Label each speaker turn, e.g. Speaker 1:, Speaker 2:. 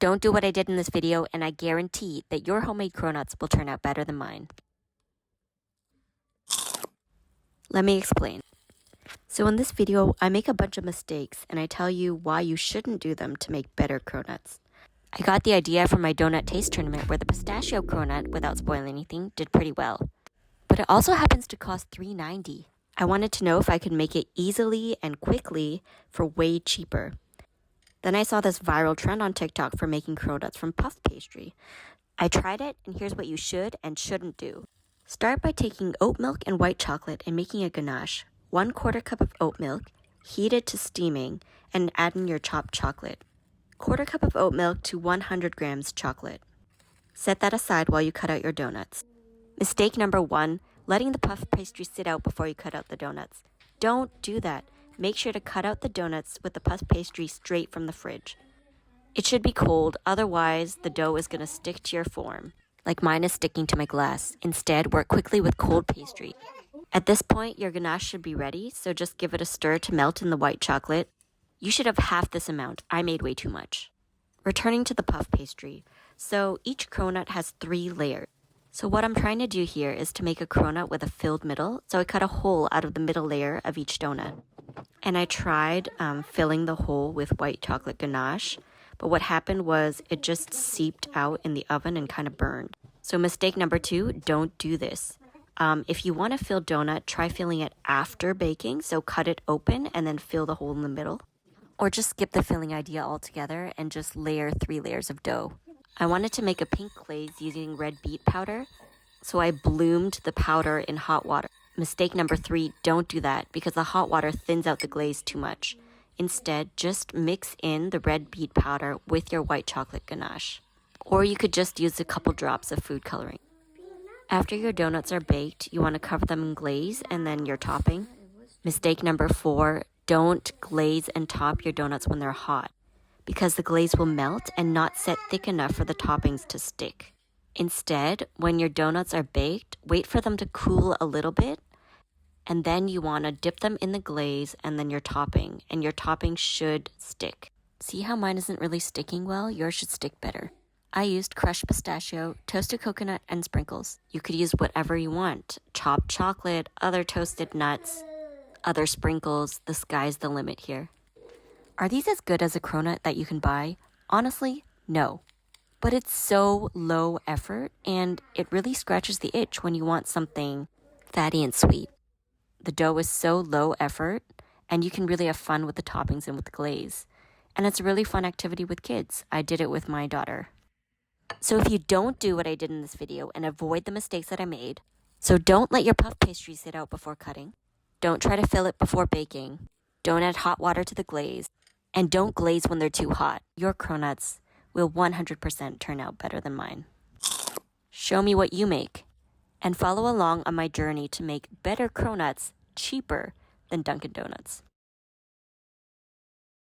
Speaker 1: Don't do what I did in this video, and I guarantee that your homemade cronuts will turn out better than mine. Let me explain. So in this video, I make a bunch of mistakes, and I tell you why you shouldn't do them to make better cronuts. I got the idea from my donut taste tournament where the pistachio cronut, without spoiling anything, did pretty well. But it also happens to cost $3.90. I wanted to know if I could make it easily and quickly for way cheaper. Then I saw this viral trend on TikTok for making cronuts from puff pastry. I tried it, and here's what you should and shouldn't do. Start by taking oat milk and white chocolate and making a ganache. 1/4 cup of oat milk, heat it to steaming, and add in your chopped chocolate. 1/4 cup of oat milk to 100 grams chocolate. Set that aside while you cut out your donuts. Mistake number 1, letting the puff pastry sit out before you cut out the donuts. Don't do that. Make sure to cut out the donuts with the puff pastry straight from the fridge. It should be cold, otherwise the dough is going to stick to your form, like mine is sticking to my glass. Instead, work quickly with cold pastry. At this point, your ganache should be ready, so just give it a stir to melt in the white chocolate. You should have half this amount. I made way too much. Returning to the puff pastry. So each cronut has 3 layers. So what I'm trying to do here is to make a cronut with a filled middle, so I cut a hole out of the middle layer of each donut. And I tried filling the hole with white chocolate ganache, but what happened was it just seeped out in the oven and kind of burned. So mistake number 2, don't do this. If you want to fill donut, try filling it after baking, so cut it open and then fill the hole in the middle. Or just skip the filling idea altogether and just layer 3 layers of dough. I wanted to make a pink glaze using red beet powder, so I bloomed the powder in hot water. Mistake number 3, don't do that because the hot water thins out the glaze too much. Instead, just mix in the red beet powder with your white chocolate ganache. Or you could just use a couple drops of food coloring. After your donuts are baked, you want to cover them in glaze and then your topping. Mistake number 4, don't glaze and top your donuts when they're hot, because the glaze will melt and not set thick enough for the toppings to stick. Instead, when your donuts are baked, wait for them to cool a little bit, and then you want to dip them in the glaze and then your topping, and your topping should stick. See how mine isn't really sticking well? Yours should stick better. I used crushed pistachio, toasted coconut, and sprinkles. You could use whatever you want. Chopped chocolate, other toasted nuts, other sprinkles. The sky's the limit here. Are these as good as a cronut that you can buy? Honestly, no. But it's so low effort, and it really scratches the itch when you want something fatty and sweet. The dough is so low effort, and you can really have fun with the toppings and with the glaze. And it's a really fun activity with kids. I did it with my daughter. So if you don't do what I did in this video and avoid the mistakes that I made, so don't let your puff pastry sit out before cutting, don't try to fill it before baking, don't add hot water to the glaze, and don't glaze when they're too hot, your cronuts will 100% turn out better than mine. Show me what you make, and follow along on my journey to make better cronuts cheaper than Dunkin' Donuts.